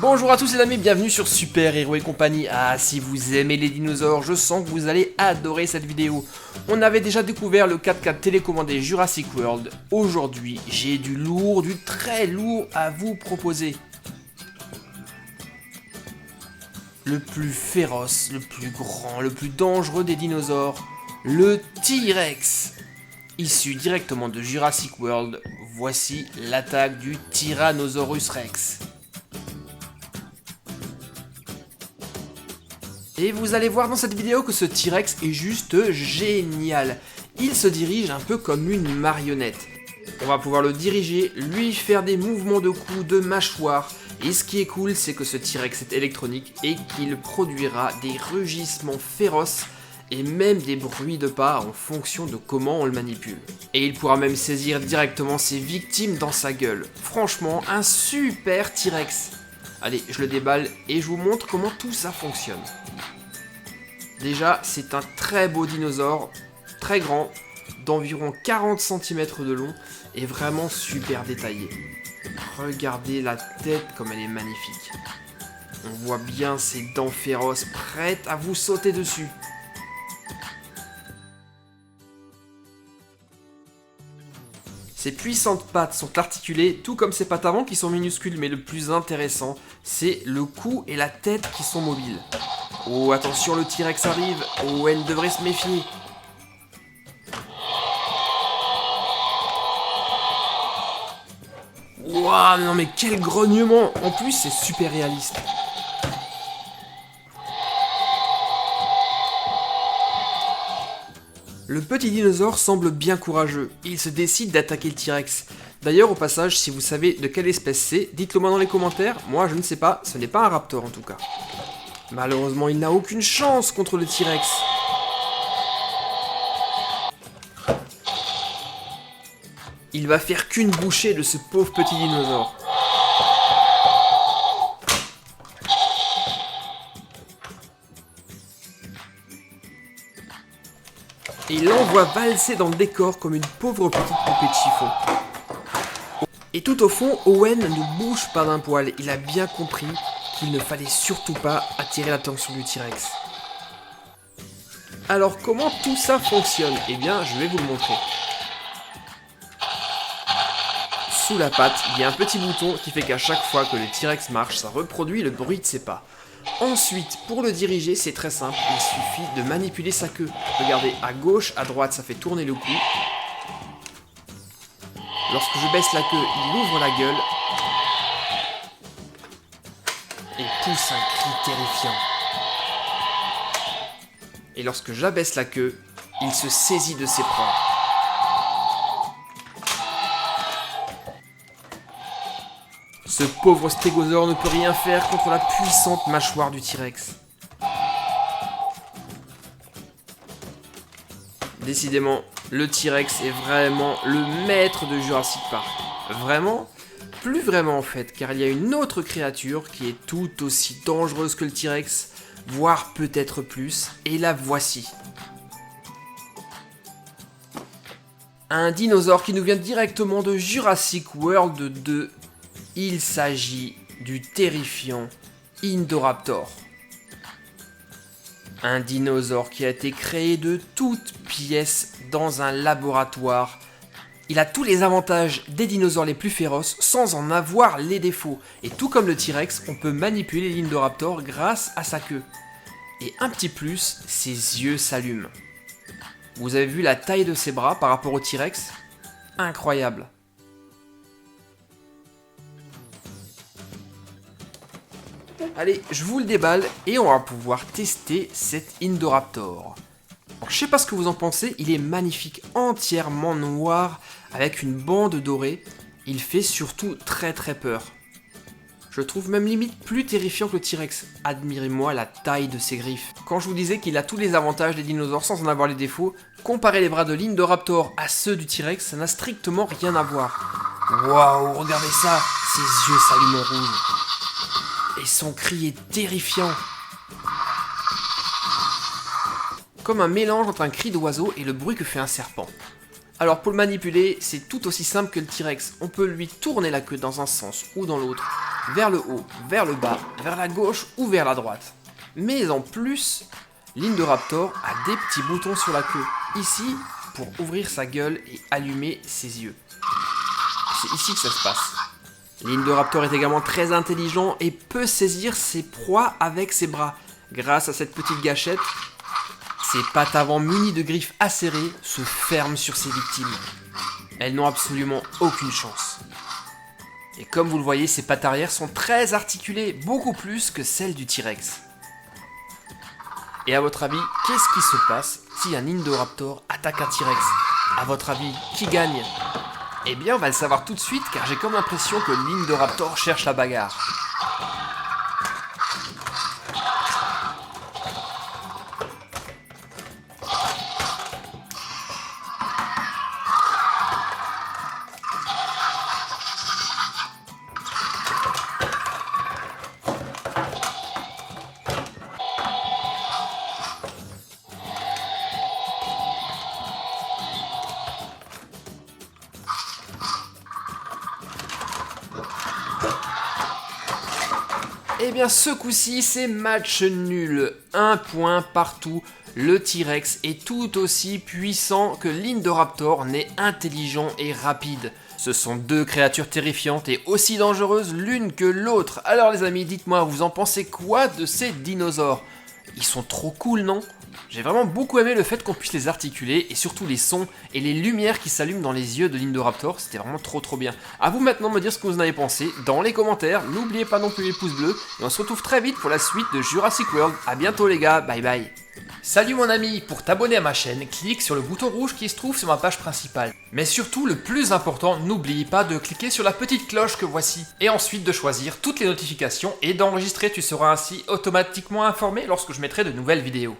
Bonjour à tous les amis, bienvenue sur Super Héros et compagnie. Ah, si vous aimez les dinosaures, je sens que vous allez adorer cette vidéo. On avait déjà découvert le 4x4 télécommandé Jurassic World. Aujourd'hui, j'ai du lourd, du très lourd à vous proposer. Le plus féroce, le plus grand, le plus dangereux des dinosaures, le T-Rex. Issu directement de Jurassic World, voici l'attaque du Tyrannosaurus Rex. Et vous allez voir dans cette vidéo que ce T-Rex est juste génial. Il se dirige un peu comme une marionnette. On va pouvoir le diriger, lui faire des mouvements de cou, de mâchoire. Et ce qui est cool, c'est que ce T-Rex est électronique et qu'il produira des rugissements féroces et même des bruits de pas en fonction de comment on le manipule. Et il pourra même saisir directement ses victimes dans sa gueule. Franchement, un super T-Rex. Allez, je le déballe et je vous montre comment tout ça fonctionne. Déjà, c'est un très beau dinosaure, très grand, d'environ 40 cm de long et vraiment super détaillé. Regardez la tête comme elle est magnifique. On voit bien ses dents féroces prêtes à vous sauter dessus. Ses puissantes pattes sont articulées, tout comme ses pattes avant qui sont minuscules, mais le plus intéressant, c'est le cou et la tête qui sont mobiles. Oh, attention, le T-Rex arrive. Owen devrait se méfier. Waouh, non mais quel grognement! En plus, c'est super réaliste. Le petit dinosaure semble bien courageux. Il se décide d'attaquer le T-Rex. D'ailleurs, au passage, si vous savez de quelle espèce c'est, dites-le moi dans les commentaires. Moi, je ne sais pas. Ce n'est pas un raptor en tout cas. Malheureusement, il n'a aucune chance contre le T-Rex. Il va faire qu'une bouchée de ce pauvre petit dinosaure. Et il l'envoie valser dans le décor comme une pauvre petite poupée de chiffon. Et tout au fond, Owen ne bouge pas d'un poil. Il a bien compris qu'il ne fallait surtout pas attirer l'attention du T-Rex. Alors comment tout ça fonctionne? Eh bien, je vais vous le montrer. Sous la patte, il y a un petit bouton qui fait qu'à chaque fois que le T-Rex marche, ça reproduit le bruit de ses pas. Ensuite, pour le diriger, c'est très simple, il suffit de manipuler sa queue. Regardez, à gauche, à droite, ça fait tourner le cou. Lorsque je baisse la queue, il ouvre la gueule et pousse un cri terrifiant. Et lorsque j'abaisse la queue, il se saisit de ses proies. Ce pauvre stégosaure ne peut rien faire contre la puissante mâchoire du T-Rex. Décidément, le T-Rex est vraiment le maître de Jurassic Park. Vraiment? Plus vraiment en fait, car il y a une autre créature qui est tout aussi dangereuse que le T-Rex, voire peut-être plus, et la voici. Un dinosaure qui nous vient directement de Jurassic World 2. Il s'agit du terrifiant Indoraptor. Un dinosaure qui a été créé de toutes pièces dans un laboratoire. Il a tous les avantages des dinosaures les plus féroces sans en avoir les défauts. Et tout comme le T-Rex, on peut manipuler l'Indoraptor grâce à sa queue. Et un petit plus, ses yeux s'allument. Vous avez vu la taille de ses bras par rapport au T-Rex? Incroyable. Allez, je vous le déballe et on va pouvoir tester cet Indoraptor. Alors, je sais pas ce que vous en pensez, il est magnifique, entièrement noir, avec une bande dorée. Il fait surtout très très peur. Je le trouve même limite plus terrifiant que le T-Rex. Admirez-moi la taille de ses griffes. Quand je vous disais qu'il a tous les avantages des dinosaures sans en avoir les défauts, comparer les bras de l'Indoraptor à ceux du T-Rex, ça n'a strictement rien à voir. Waouh, regardez ça, ses yeux s'allument en rouge. Et son cri est terrifiant. Comme un mélange entre un cri d'oiseau et le bruit que fait un serpent. Alors pour le manipuler, c'est tout aussi simple que le T-Rex. On peut lui tourner la queue dans un sens ou dans l'autre. vers le haut, vers le bas, vers la gauche ou vers la droite. Mais en plus, l'Indoraptor a des petits boutons sur la queue, ici pour ouvrir sa gueule et allumer ses yeux. C'est ici que ça se passe. L'Indoraptor est également très intelligent et peut saisir ses proies avec ses bras. Grâce à cette petite gâchette, ses pattes avant munies de griffes acérées se ferment sur ses victimes. Elles n'ont absolument aucune chance. Et comme vous le voyez, ses pattes arrière sont très articulées, beaucoup plus que celles du T-Rex. Et à votre avis, qu'est-ce qui se passe si un Indoraptor attaque un T-Rex? À votre avis, qui gagne? Eh bien, on va le savoir tout de suite, car j'ai comme l'impression que l'Indoraptor cherche la bagarre. Eh bien ce coup-ci c'est match nul, 1 point partout, le T-Rex est tout aussi puissant que l'Indoraptor n'est intelligent et rapide. Ce sont deux créatures terrifiantes et aussi dangereuses l'une que l'autre. Alors les amis, dites-moi, vous en pensez quoi de ces dinosaures? Ils sont trop cool, non? J'ai vraiment beaucoup aimé le fait qu'on puisse les articuler et surtout les sons et les lumières qui s'allument dans les yeux de l'Indoraptor, c'était vraiment trop bien. A vous maintenant de me dire ce que vous en avez pensé dans les commentaires, n'oubliez pas non plus les pouces bleus et on se retrouve très vite pour la suite de Jurassic World. A bientôt les gars, bye bye. Salut mon ami, pour t'abonner à ma chaîne, clique sur le bouton rouge qui se trouve sur ma page principale. Mais surtout, le plus important, n'oublie pas de cliquer sur la petite cloche que voici. Et ensuite de choisir toutes les notifications et d'enregistrer, tu seras ainsi automatiquement informé lorsque je mettrai de nouvelles vidéos.